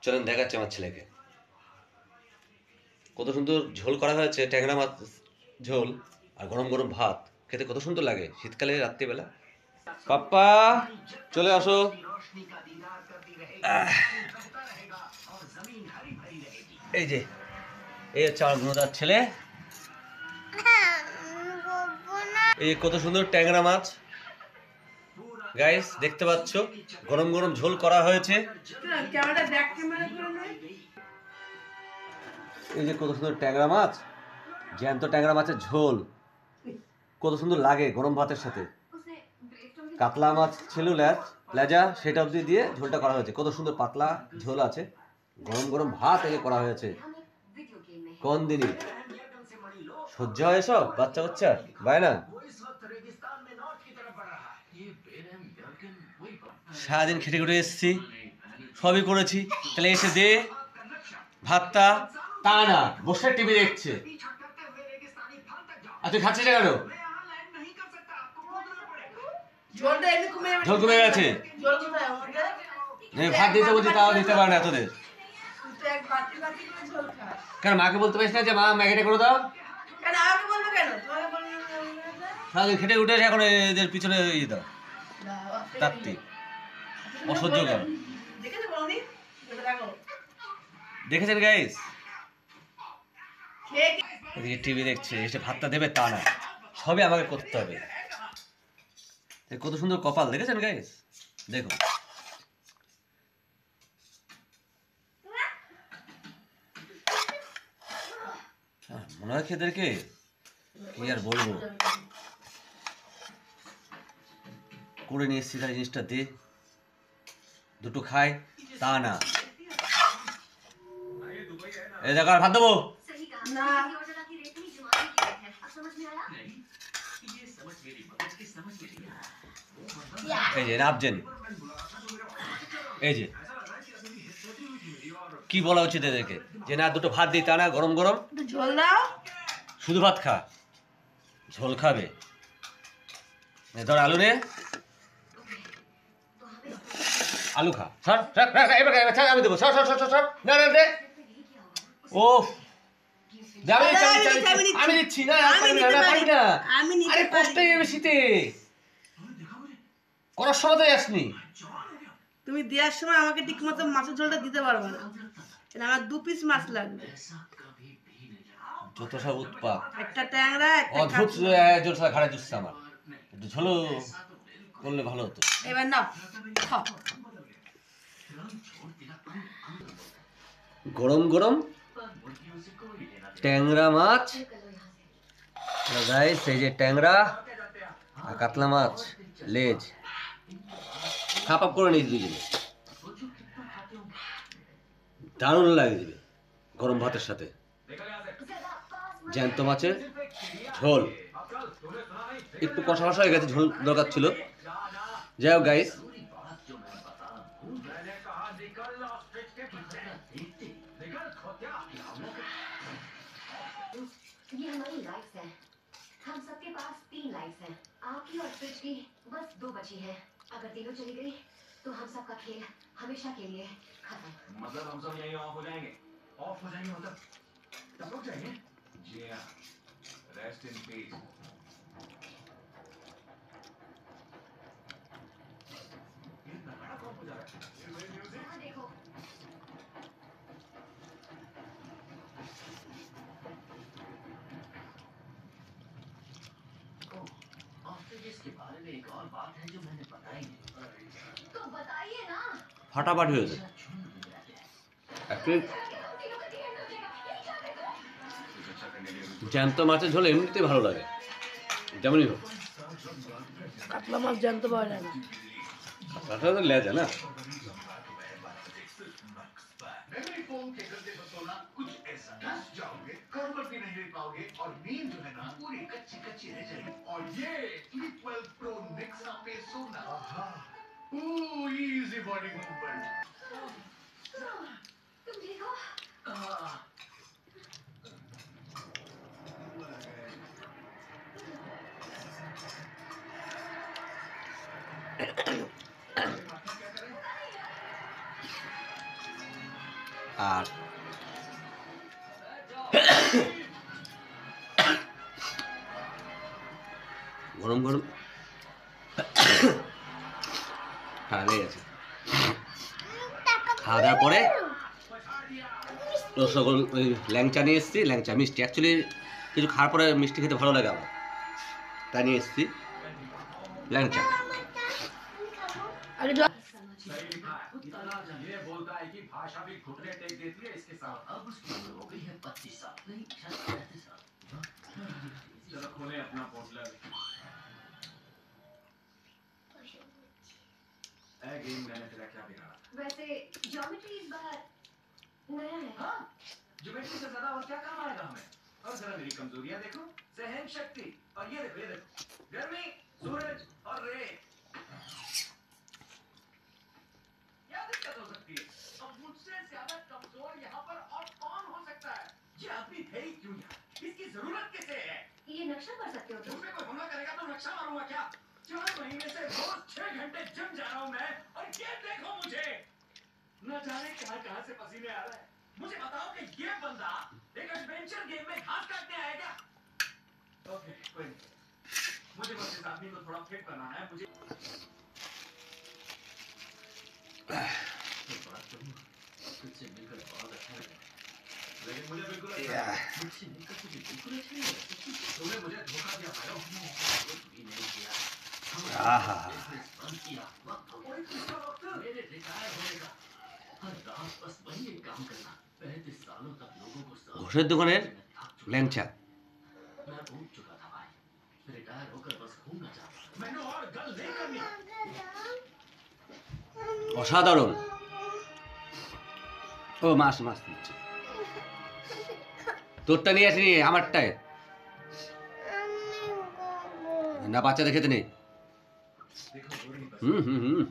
চলেন দেখাচ্ছি আমার ছেলেকে। কত সুন্দর ঝোল করা হয়েছে, ট্যাংরা মাছ ঝোল আর গরম গরম ভাত খেতে কত সুন্দর লাগে শীতকালে রাত্রিবেলা। পাপ্পা চলে আসো। এই যে এই হচ্ছে আমার গুণদার ছেলে। এই কত সুন্দর ট্যাংরা মাছ গাইস দেখতে পাচ্ছ, গরম গরম ঝোল করা হয়েছে। এই যে কত সুন্দর ট্যাংরা মাছ, জ্যান্ত ট্যাংরা মাছের ঝোল কত সুন্দর লাগে গরম ভাতের সাথে। কাতলা মাছ ছিল লেজা, সেটা অবধি দিয়ে ঝোলটা করা হয়েছে। কত সুন্দর পাতলা ঝোল আছে, গরম গরম ভাত একে করা হয়েছে। কোন দিনই সহ্য হয় এসব বাচ্চা বাচ্চা বায়না। সারাদিন খেটে খুটে এসেছি, সবই করেছি, তাহলে এসে দে ভাতটা। তা না, বসে টিভি দেখছে। আর তুই খাচ্ছিস কেন? ঝোল কমে গেছে। ভাত দিতে বলছি তাও দিতে পারে না এতদের। কেন মাকে বলতে পারিস না যে মা ম্যাগিটা করে দাও? খেটে উঠে এখন এদের পিছনে ইয়ে দাও তাত্তি অসহ্য কর। দেখেছেন গাইস, এদিকে টিভি দেখছে, এসে ভাতটা দেবে তা না, সবই আমাকে করতে হবে। কত সুন্দর কপাল দেখেছেন গাইস, দেখো। মনে হয় এদেরকে কি আর বলবো, করে নিয়ে এসছি তাই জিনিসটা দে, দুটো খাই তা না। এই দেখো আর ভাত দেবো এই যে রাবজেন, এই যে কি বলা উচিত এদেরকে যে না দুটো ভাত দিই তা না, গরম গরম ঝোল দাও, শুধু ভাত খা, ঝোল খাবে। ধর আলু নে, আলু খা, আমি দেবো, না না দে। ও আমি দিচ্ছি না, আরে কষ্টই বেশিতে করার সময় তো আসনি। তুমি দেওয়ার সময় আমাকে ঠিক মতো মাছের ঝোলটা দিতে পারবে না, আমার 2 পিস মাছ লাগবে। যত সব উৎপাত, একটা ট্যাংরা, অদ্ভুত জোর সাথে ঘাড়ে জুসছে আমার, একটু ঝোলো করলে ভালো হতো। এবার নাও খাও। গরম গরম ট্যাংরা মাছ গাইস, এই যে ট্যাংরা আর কাতলা মাছ লেজ খাপ আপ করে নিয়ে দুজনে, দারুণ লাগে দিবে গরম ভাতের সাথে। জ্যান্ত মাছের ঝোল একটু কষা কষা হয়ে গেছে, ঝোল দরকার ছিল। যাই হোক গাইস, ये हमारी लाइफ्स हैं। हम सबके पास 3 लाइफ्स हैं, आपकी और स्विच की बस 2 बची हैं। अगर तीनों चली गई तो हम सबका खेल हमेशा के लिए खत्म। मतलब हम सब यहीं ऑफ हो जाएंगे? ऑफ हो जाएंगे मतलब तब रुक जाएंगे? जी हाँ, रेस्ट इन पीस। ये बड़ा कौन हो जा रहा है? ये मेरी म्यूजिक देखो इसके बारे में एक और बात है जो मैंने बताई नहीं। तो बताइए ना। ফাটাফাটি হয়েছে। জ্যান্ত মাছের ঝোল এমনিতেই ভালো লাগে, যেমনই হোক। কাতলা মাছ জানতে পারা যায় না, কাতলাটা তো লেজা না। कुछ ऐसा घस जाओगे, करवट भी नहीं ले पाओगे और नींद जो है ना पूरी कच्ची कच्ची रह जाएगी। और ये Sleep Well Pro Nexa पे सोना, इजी बॉडी मूवमेंट। तुम ठीक हो? আর গরম গরম ঠান্ডা লেগে গেছে। খাওয়া দাওয়ার পরে রসগোল্লা ওই ল্যাংচা নিয়ে এসেছি, ল্যাংচা মিষ্টি। অ্যাকচুয়ালি কিছু খাওয়ার পরে মিষ্টি খেতে ভালো লাগে আমার, তাই নিয়ে এসেছি ল্যাংচা। আগে জল सही लिखा है। इतना ये बोलता है कि भाषा भी घुटने टेक देती है इसके साथ। अब उसकी उम्र हो गई है 25 साल, नहीं शायद 35 साल। चलो खोले अपना बोतल। गेम मैंने तेरा क्या बिगाड़ा? वैसे ज्योमेट्री इस बार नया है। हाँ, ज्योमेट्री से ज्यादा और क्या काम आएगा हमें? और जरा मेरी कमजोरियां देखो, सहन शक्ति, और ये देखो गर्मी, सूरज और रेत। क्या दिक्कत हो सकती है? अब मुझसे ज्यादा कमजोर यहाँ पर और कौन हो सकता है? ये आदमी है ही क्यों यहाँ? इसकी जरूरत किसे है? ये नक्शा पढ़ सकते हो तुम? मुझ पे कोई हमला करेगा तो नक्शा मारूंगा क्या? 4 महीने से रोज 6 घंटे जिम जा रहा हूँ मैं, और ये देखो मुझे न जाने कहाँ से पसीने आ रहे हैं। मुझे बताओ कि ये बंदा एक एडवेंचर गेम में घास काटने आएगा? ओके, कोई नहीं। मुझे बस इस आदमी को थोड़ा फिट बनाना है। मुझे बात करूँ, तुझसे मिलकर बहुत अच्छा लगा, लेकिन मुझे बिल्कुल मुझसे मिलकर तुझे बिल्कुल अच्छा नहीं लगा। तूने मुझे धोखा दिया भाई, कुछ भी नहीं किया। आहा। बिजनेस बंद किया, वक्त हो गया। वक्त मेरे रिटायर होने का। हर रात बस वही एक काम करना। 35 सालों तक लोगों को ঘোষের দোকানের ল্যাংচা। मैं ऊब चुका था भाई, रिटायर होकर बस घूमना चाहता था। मैंने और गल नहीं करनी। অসাধারণ। ও মাছ মাছ দিচ্ছে, তোরটা নিয়ে আসিনি, আমারটায় না, বাচ্চাদের খেতে নেই। देखो गोरी बस হুম হুম হুম